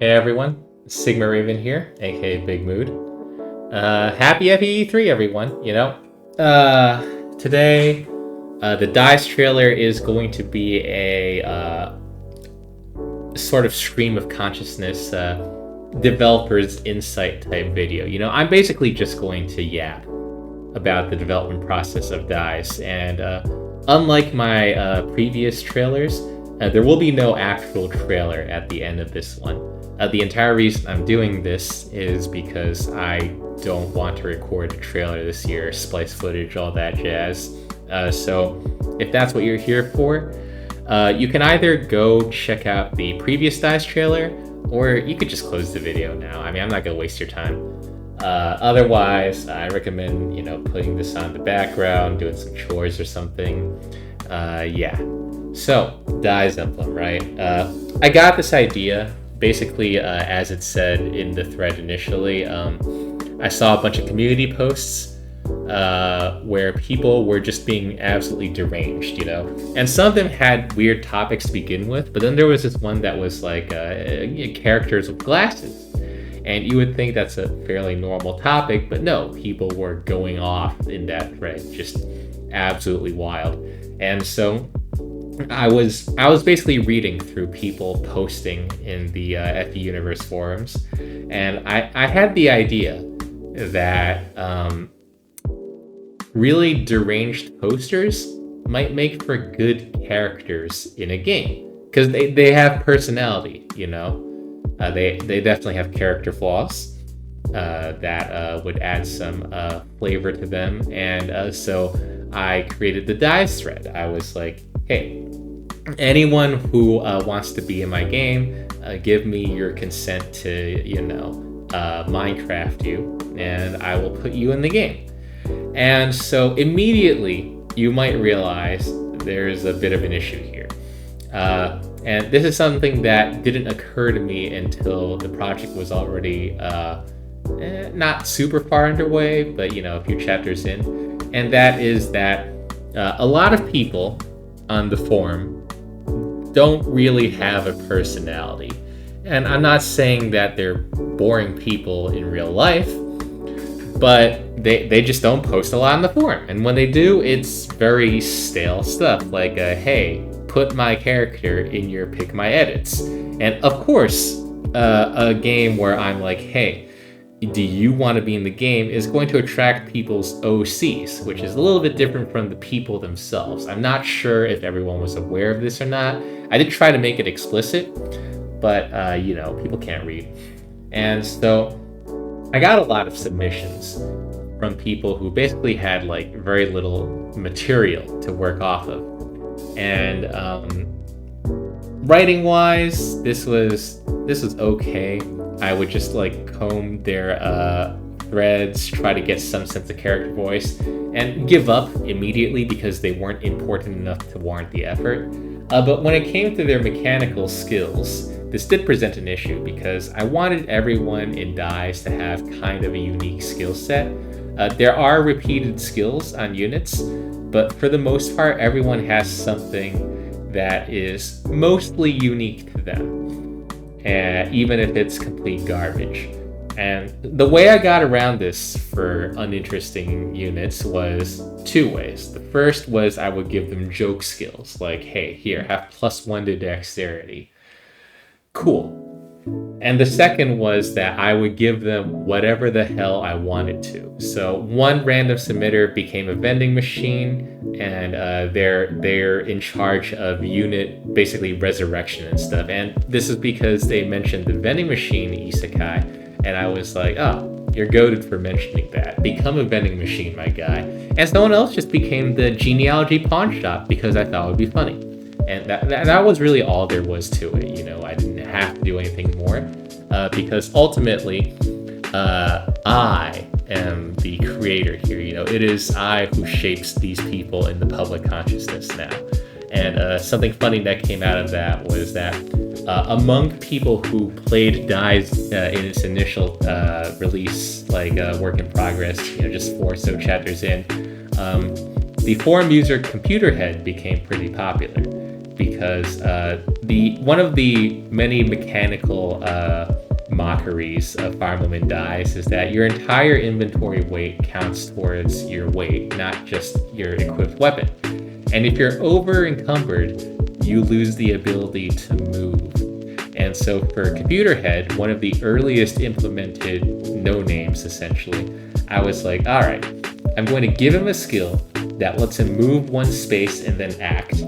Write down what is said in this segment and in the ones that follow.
Hey everyone, SigmaRaven here, aka Big Mood. Happy FEE3 everyone, Today, the DICE trailer is going to be a sort of stream of consciousness, developer's insight type video. I'm basically just going to yap about the development process of DICE, and unlike my previous trailers, there will be no actual trailer at the end of this one. The entire reason I'm doing this is because I don't want to record a trailer this year, splice footage, all that jazz. So if that's what you're here for, you can either go check out the previous DICE trailer, or you could just close the video now. I mean, I'm not going to waste your time. Otherwise, I recommend, putting this on the background, doing some chores or something. Yeah. So, DICE Emblem, right? I got this idea, basically, as it said in the thread initially. I saw a bunch of community posts where people were just being absolutely deranged, And some of them had weird topics to begin with, but then there was this one that was like characters with glasses. And you would think that's a fairly normal topic, but no, people were going off in that thread, just absolutely wild. And so I was basically reading through people posting in the FE Universe forums, and I had the idea that really deranged posters might make for good characters in a game, because they have personality, They definitely have character flaws that would add some flavor to them, and so I created the DICE thread. I was like, hey, anyone who wants to be in my game, give me your consent to, Minecraft you, and I will put you in the game. And so immediately you might realize there's a bit of an issue here. And this is something that didn't occur to me until the project was already not super far underway, but a few chapters in. And that is that a lot of people on the forum don't really have a personality. And I'm not saying that they're boring people in real life, but they just don't post a lot on the forum. And when they do, it's very stale stuff like, hey, put my character in your pick my edits. And of course, a game where I'm like, hey, do you want to be in the game is going to attract people's OCs, which is a little bit different from the people themselves. I'm not sure if everyone was aware of this or not. I did try to make it explicit, but, people can't read. And so I got a lot of submissions from people who basically had very little material to work off of. And writing wise, this was okay. I would just comb their threads, try to get some sense of character voice, and give up immediately because they weren't important enough to warrant the effort. But when it came to their mechanical skills, this did present an issue because I wanted everyone in DICE to have kind of a unique skill set. There are repeated skills on units, but for the most part, everyone has something that is mostly unique to them, even if it's complete garbage. And the way I got around this for uninteresting units was two ways. The first was I would give them joke skills, like, hey, here, have +1 to dexterity. Cool. And the second was that I would give them whatever the hell I wanted to. So one random submitter became a vending machine, and they're in charge of unit, basically resurrection and stuff. And this is because they mentioned the vending machine isekai, and I was like, oh, you're goated for mentioning that. Become a vending machine, my guy. And someone else just became the genealogy pawn shop because I thought it would be funny. And that was really all there was to it. I didn't have to do anything more because ultimately I am the creator here. It is I who shapes these people in the public consciousness now. And something funny that came out of that was that among people who played DICE in its initial release, work in progress, just 4 or so chapters in, the forum user Computerhead became pretty popular because one of the many mechanical mockeries of Fire Emblem dies is that your entire inventory weight counts towards your weight, not just your equipped weapon. And if you're over encumbered, you lose the ability to move. And so for Computer Head, one of the earliest implemented no-names, essentially, I was like, all right, I'm going to give him a skill that lets him move one space and then act.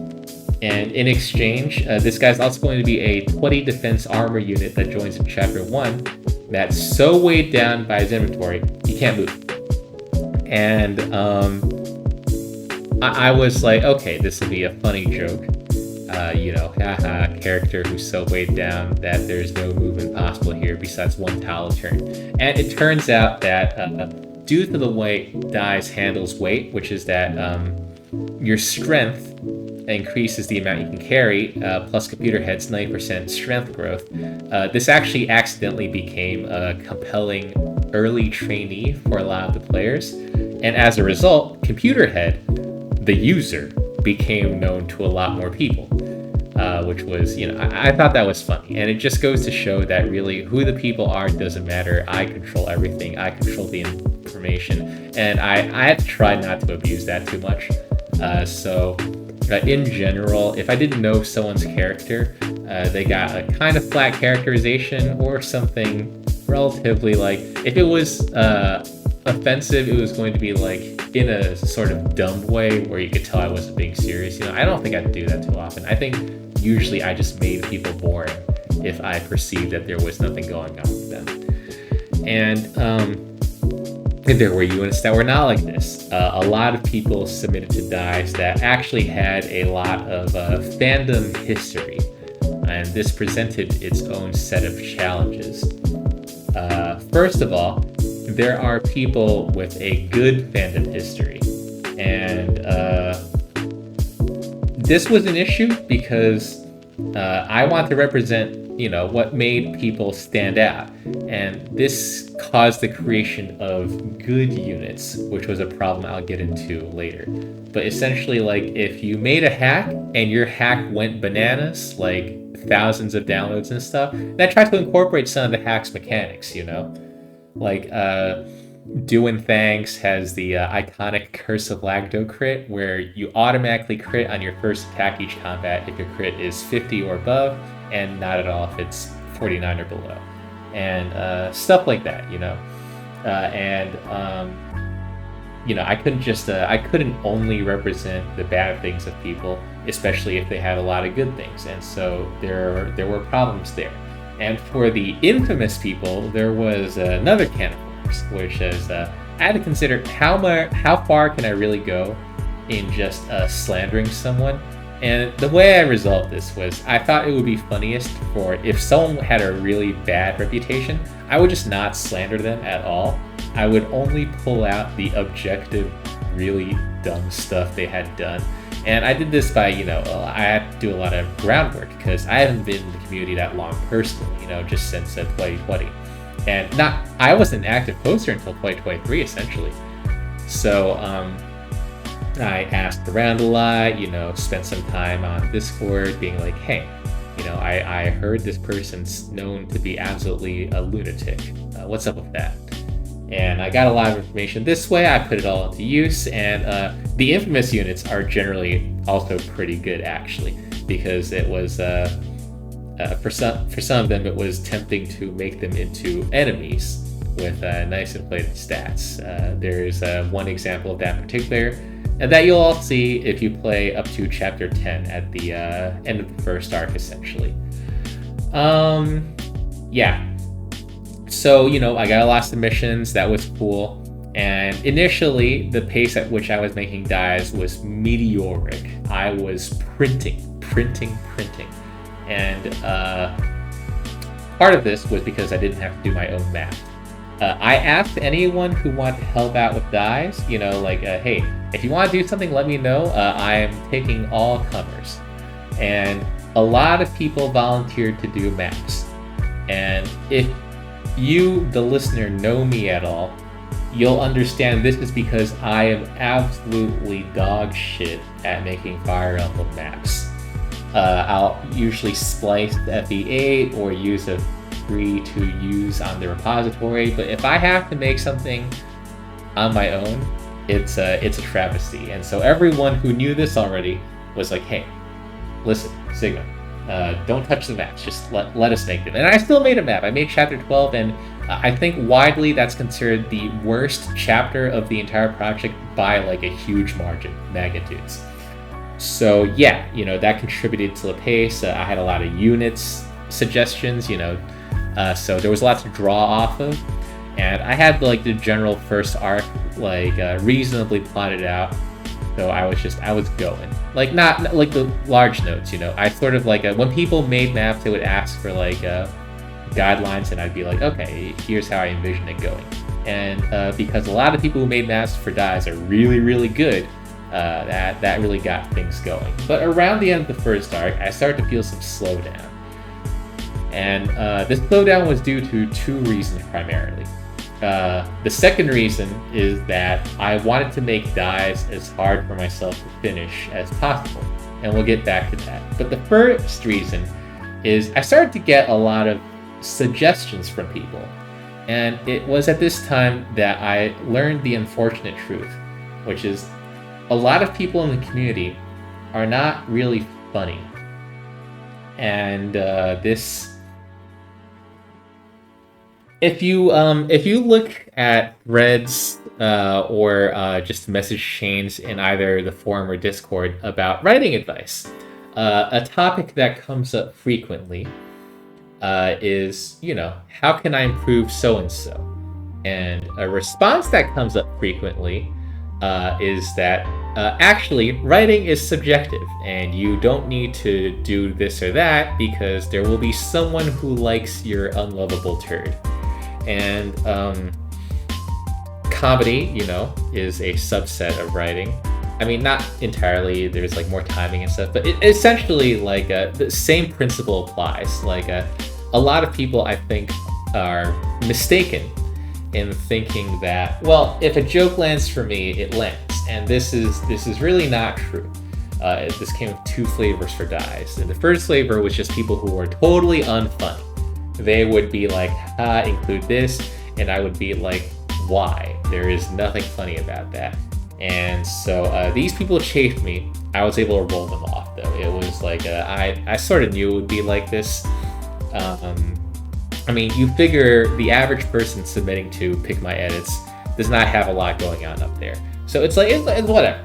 And in exchange, this guy's also going to be a 20 defense armor unit that joins in Chapter 1 that's so weighed down by his inventory, he can't move. And I was like, okay, this will be a funny joke. Haha, character who's so weighed down that there's no movement possible here besides one towel turn. And it turns out that due to the way Dice handles weight, which is that your strength increases the amount you can carry, plus Computer Head's 90% strength growth, this actually accidentally became a compelling early trainee for a lot of the players. And as a result, Computer Head, the user, became known to a lot more people, which was, I thought that was funny. And it just goes to show that really who the people are doesn't matter. I control everything. I control the information. And I had to try not to abuse that too much. In general, if I didn't know someone's character, they got a kind of flat characterization or something relatively if it was offensive, it was going to be in a sort of dumb way where you could tell I wasn't being serious. I don't think I'd do that too often. I think usually I just made people boring if I perceived that there was nothing going on with them. And there were units that were not like this. A lot of people submitted to Dice that actually had a lot of fandom history, and this presented its own set of challenges. First of all, there are people with a good fandom history, and this was an issue because I want to represent what made people stand out, and this caused the creation of good units, which was a problem I'll get into later. But essentially, if you made a hack and your hack went bananas, thousands of downloads and stuff, that tried to incorporate some of the hack's mechanics, Doing Thanks has the iconic Curse of Lagdo crit, where you automatically crit on your first attack each combat if your crit is 50 or above, and not at all if it's 49 or below. And stuff like that, I couldn't only represent the bad things of people, especially if they had a lot of good things. And so there were problems there. And for the infamous people, there was another can of worms, which is I had to consider how far can I really go in just slandering someone. And the way I resolved this was I thought it would be funniest for if someone had a really bad reputation, I would just not slander them at all. I would only pull out the objective, really dumb stuff they had done. And I did this by, I had to do a lot of groundwork because I haven't been in the community that long personally, just since 2020. And I wasn't an active poster until 2023, essentially. So I asked around a lot, spent some time on Discord being like, hey, I heard this person's known to be absolutely a lunatic. What's up with that? And I got a lot of information this way. I put it all into use, and the infamous units are generally also pretty good, actually, because it was for some of them it was tempting to make them into enemies with nice inflated stats. There's one example of that in particular, and that you'll all see if you play up to Chapter 10 at the end of the first arc, essentially. Yeah. So, I got a lot of submissions. That was cool. And initially, the pace at which I was making dies was meteoric. I was printing. And part of this was because I didn't have to do my own math. I asked anyone who wanted to help out with dies, hey, if you want to do something, let me know. I'm taking all comers. And a lot of people volunteered to do maps. And if you, the listener, know me at all, you'll understand this is because I am absolutely dog shit at making Fire Emblem maps. I'll usually splice the FE8 or use a free to use on the repository. But if I have to make something on my own, it's a travesty. And so everyone who knew this already was like, hey, listen, Sigma, don't touch the maps, just let us make them. And I still made a map. I made chapter 12, and I think widely that's considered the worst chapter of the entire project by like a huge margin, magnitudes. So yeah, that contributed to the pace. I had a lot of units suggestions, so there was a lot to draw off of. And I had like the general first arc like reasonably plotted out. So I was going. Like not like the large notes, I sort of like when people made maps, they would ask for like guidelines, and I'd be like, okay, here's how I envision it going. And because a lot of people who made maps for Dies are really, really good, that really got things going. But around the end of the first arc, I started to feel some slowdown. And this slowdown was due to two reasons primarily. The second reason is that I wanted to make Dies as hard for myself to finish as possible, and we'll get back to that. But the first reason is I started to get a lot of suggestions from people, and it was at this time that I learned the unfortunate truth, which is a lot of people in the community are not really funny. And if you look at threads or just message chains in either the forum or Discord about writing advice, a topic that comes up frequently is, how can I improve so-and-so? And a response that comes up frequently is that actually writing is subjective, and you don't need to do this or that because there will be someone who likes your unlovable turd. And comedy, is a subset of writing. I mean, not entirely, there's like more timing and stuff, but it essentially like the same principle applies. Like a lot of people, I think, are mistaken in thinking that, well, if a joke lands for me, it lands. And this is really not true. This came with two flavors for Dies. And the first flavor was just people who were totally unfunny. They would be like, include this, and I would be like, why? There is nothing funny about that. And so these people chafed me. I was able to roll them off, though. It was like, I sort of knew it would be like this. I mean, you figure the average person submitting to Pick My Edits does not have a lot going on up there. So it's like, it's whatever,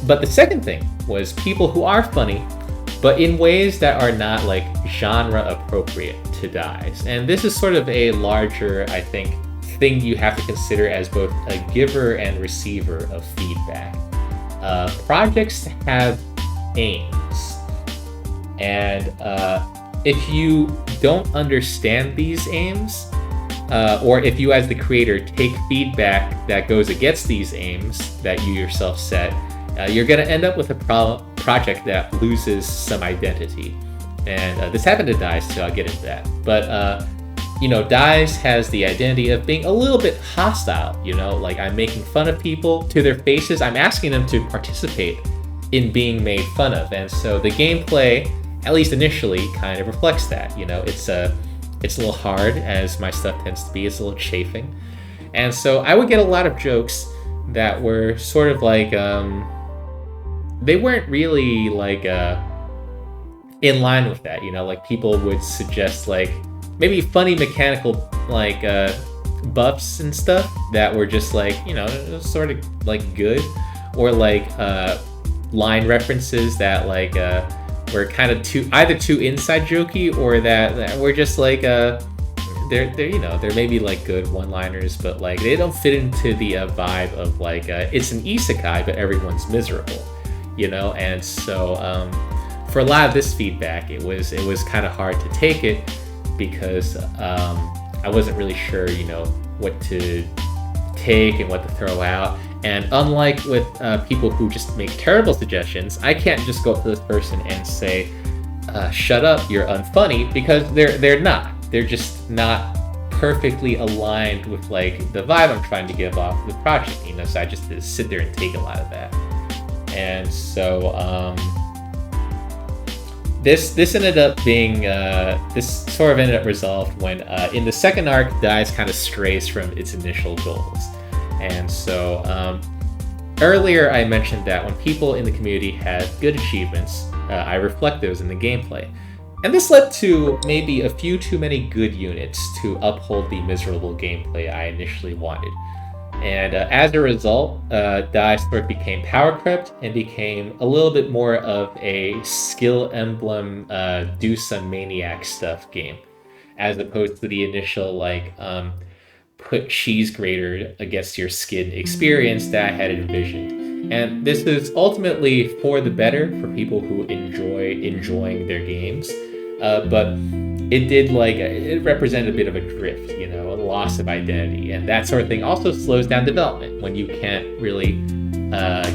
But the second thing was people who are funny, but in ways that are not like genre appropriate to Dies. And this is sort of a larger, I think, thing you have to consider as both a giver and receiver of feedback. Projects have aims. And if you don't understand these aims, or if you as the creator take feedback that goes against these aims that you yourself set, you're going to end up with a project that loses some identity. And this happened to Dies, so I'll get into that. But, Dies has the identity of being a little bit hostile, like I'm making fun of people to their faces. I'm asking them to participate in being made fun of. And so the gameplay, at least initially, kind of reflects that. It's a little hard, as my stuff tends to be. It's a little chafing. And so I would get a lot of jokes that were sort of like, they weren't really like in line with that, like people would suggest like maybe funny mechanical like buffs and stuff that were just like, sort of like good, or like line references that like were kind of either too inside jokey, or that were just like they're maybe like good one-liners, but like they don't fit into the vibe of like it's an isekai but everyone's miserable, and so for a lot of this feedback it was kind of hard to take it, because I wasn't really sure what to take and what to throw out. And unlike with people who just make terrible suggestions, I can't just go up to this person and say, shut up, you're unfunny, because they're not. They're just not perfectly aligned with like the vibe I'm trying to give off the project, so I just sit there and take a lot of that. And so this ended up being this sort of ended up resolved when in the second arc, Dice kind of strays from its initial goals, and so earlier I mentioned that when people in the community had good achievements, I reflect those in the gameplay. And this led to maybe a few too many good units to uphold the miserable gameplay I initially wanted. And as a result, Dice sort of became power crept and became a little bit more of a skill emblem, do some maniac stuff game, as opposed to the initial put cheese grater against your skin experience that I had envisioned. And this is ultimately for the better for people who enjoying their games. But it represented a bit of a drift, a loss of identity, and that sort of thing also slows down development when you can't really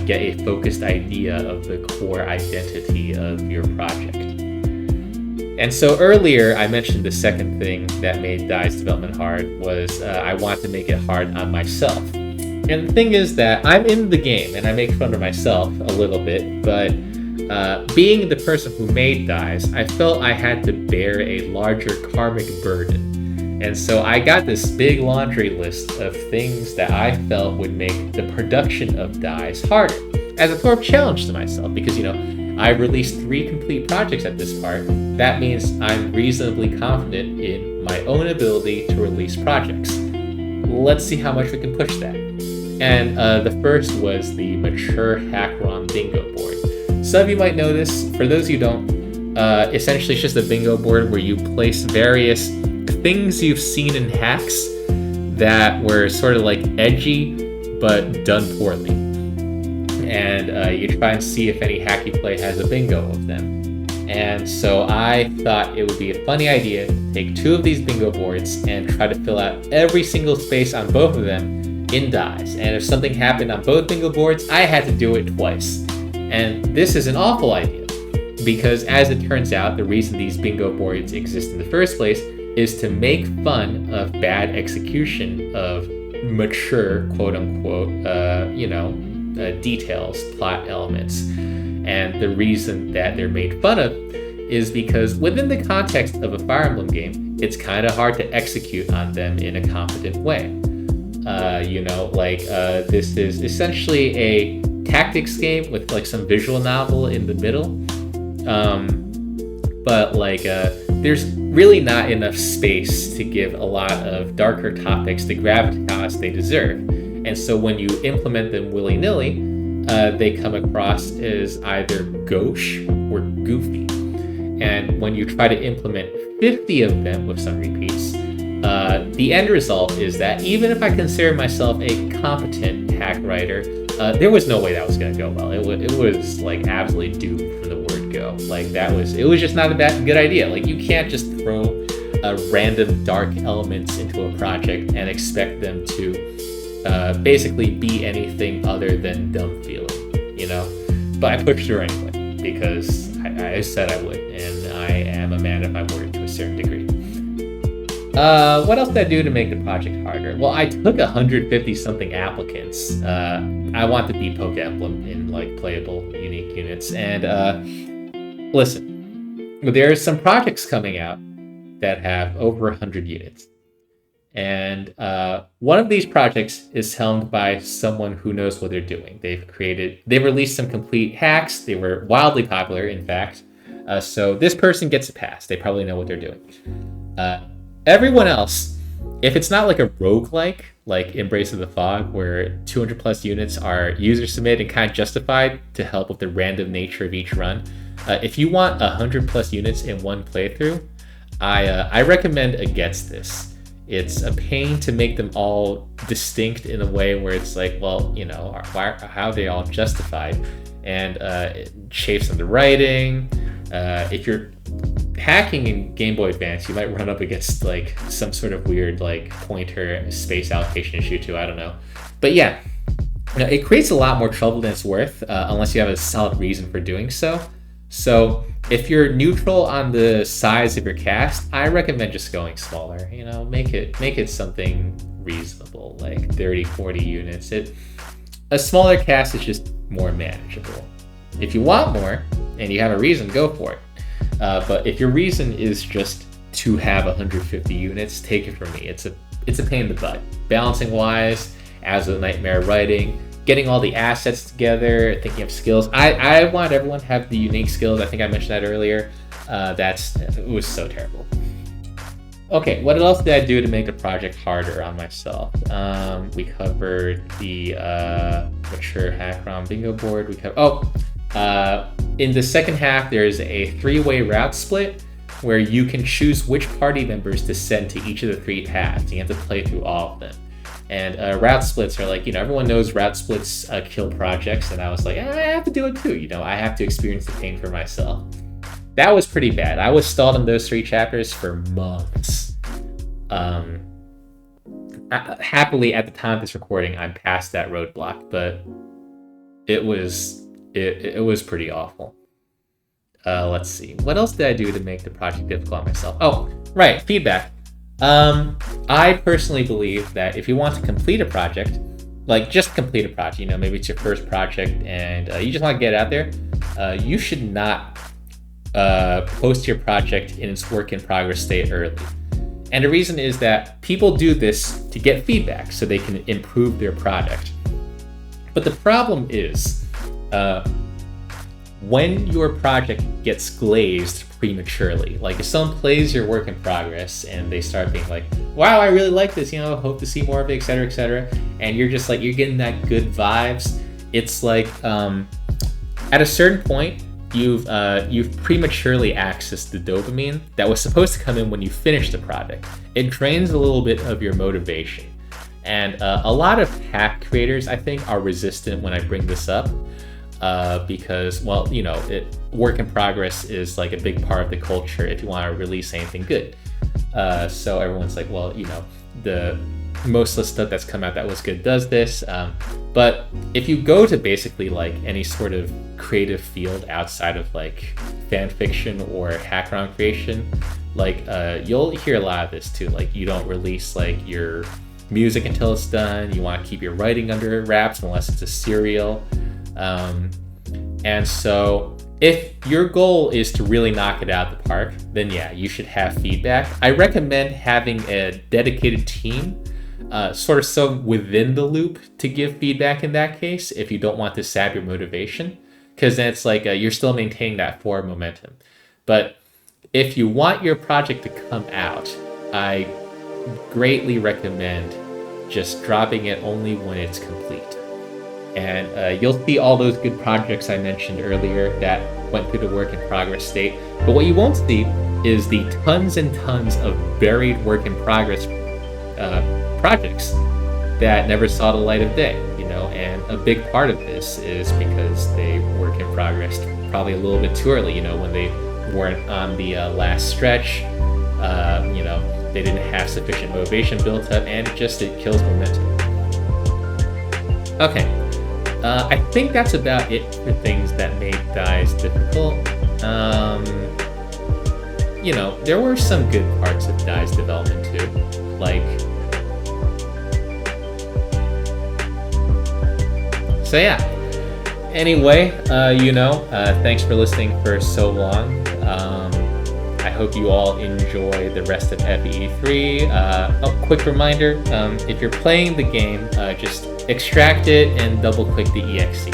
get a focused idea of the core identity of your project. And so earlier I mentioned the second thing that made Dice development hard was I wanted to make it hard on myself. And the thing is that I'm in the game and I make fun of myself a little bit, but being the person who made Dice, I felt I had to bear a larger karmic burden. And so I got this big laundry list of things that I felt would make the production of Dice harder, as a sort of challenge to myself, because, I released 3 complete projects at this part. That means I'm reasonably confident in my own ability to release projects. Let's see how much we can push that. And the first was the mature hack-ROM bingo board. Some of you might know this. For those who don't, essentially it's just a bingo board where you place various things you've seen in hacks that were sort of edgy but done poorly. And you try and see if any hack you play has a bingo of them. And so I thought it would be a funny idea to take 2 of these bingo boards and try to fill out every single space on both of them in Dice. And if something happened on both bingo boards, I had to do it twice. And this is an awful idea, because as it turns out, the reason these bingo boards exist in the first place is to make fun of bad execution of mature, quote-unquote, details, plot elements. And the reason that they're made fun of is because within the context of a Fire Emblem game, it's kind of hard to execute on them in a competent way. This is essentially a tactics game with some visual novel in the middle, but there's really not enough space to give a lot of darker topics the gravitas they deserve, and so when you implement them willy-nilly, they come across as either gauche or goofy. And when you try to implement 50 of them with some repeats, the end result is that even if I consider myself a competent hack writer, there was no way that was going to go well. It was absolutely doomed from the word go. It was just not a good idea. You can't just throw random dark elements into a project and expect them to basically be anything other than dumb feeling, But I pushed through anyway because I said I would, and I am a man of my word to a certain degree. What else did I do to make the project harder? Well, I took 150 something applicants. I want to depoke Emblem in playable, unique units. And listen, there are some projects coming out that have over 100 units. And one of these projects is helmed by someone who knows what they're doing. They've released some complete hacks. They were wildly popular, in fact. So this person gets a pass. They probably know what they're doing. Everyone else, if it's not a roguelike, like Embrace of the Fog, where 200 plus units are user submitted and kind of justified to help with the random nature of each run, if you want 100 plus units in one playthrough, I recommend against this. It's a pain to make them all distinct in a way where it's how are they all justified? And it chafes on the writing. If you're hacking in Game Boy Advance, you might run up against some sort of weird pointer space allocation issue too. I don't know, but yeah, it creates a lot more trouble than it's worth unless you have a solid reason for doing so. So if you're neutral on the size of your cast, I recommend just going smaller. Make it something reasonable, 30, 40 units. A smaller cast is just more manageable. If you want more and you have a reason, go for it. But if your reason is just to have 150 units, take it from me. It's a pain in the butt. Balancing wise, as a nightmare writing, getting all the assets together, thinking of skills. I want everyone to have the unique skills. I think I mentioned that earlier. It was so terrible. Okay, what else did I do to make the project harder on myself? We covered the mature hack-ROM bingo board. In the second half, there's a 3-way route split where you can choose which party members to send to each of the 3 paths. You have to play through all of them. And route splits are like, everyone knows route splits kill projects, and I was like, I have to do it too. I have to experience the pain for myself. That was pretty bad. I was stalled in those 3 chapters for months. Happily, at the time of this recording, I'm past that roadblock, but it was pretty awful. Let's see. What else did I do to make the project difficult on myself? Oh, right, feedback. I personally believe that if you want to complete a project, like just complete a project, maybe it's your first project and you just want to get it out there, you should not post your project in its work in progress state early. And the reason is that people do this to get feedback so they can improve their project. But the problem is, when your project gets glazed prematurely, like if someone plays your work in progress and they start being like, wow, I really like this, hope to see more of it, etc., and you're just like, you're getting that good vibes, it's like, at a certain point, you've prematurely accessed the dopamine that was supposed to come in when you finish the project. It drains a little bit of your motivation. And a lot of hack creators, I think, are resistant when I bring this up. Because, work in progress is like a big part of the culture if you want to release anything good. So everyone's like, the most of the stuff that's come out that was good does this. But if you go to basically like any sort of creative field outside of like fan fiction or hack-ROM creation, you'll hear a lot of this too. Like, you don't release like your music until it's done. You want to keep your writing under wraps unless it's a serial. And so if your goal is to really knock it out of the park, then yeah, you should have feedback. I recommend having a dedicated team, sort of so within the loop to give feedback in that case, if you don't want to sap your motivation, because then it's like you're still maintaining that forward momentum. But if you want your project to come out, I greatly recommend just dropping it only when it's complete. And you'll see all those good projects I mentioned earlier that went through the work in progress state. But what you won't see is the tons and tons of buried work in progress projects that never saw the light of day, and a big part of this is because they work in progress probably a little bit too early, when they weren't on the last stretch, they didn't have sufficient motivation built up, and it kills momentum. Okay. I think that's about it for things that made dies difficult. There were some good parts of dies development too. So yeah. Anyway, thanks for listening for so long. I hope you all enjoy the rest of FEE3. Quick reminder, if you're playing the game, just extract it and double-click the exe.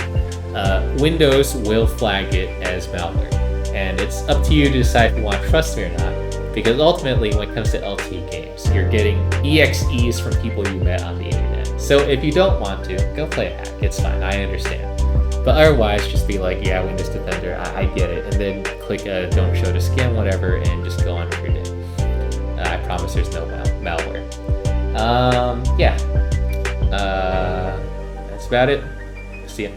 Windows will flag it as malware, and it's up to you to decide if you want to trust me or not, because ultimately, when it comes to LT games, you're getting EXEs from people you met on the internet. So if you don't want to, go play a hack. It's fine, I understand. But otherwise, just be like, yeah, Windows Defender, I get it, and then click don't show to scan, whatever, and just go on with your day. I promise there's no malware. Yeah. That's about it. See ya.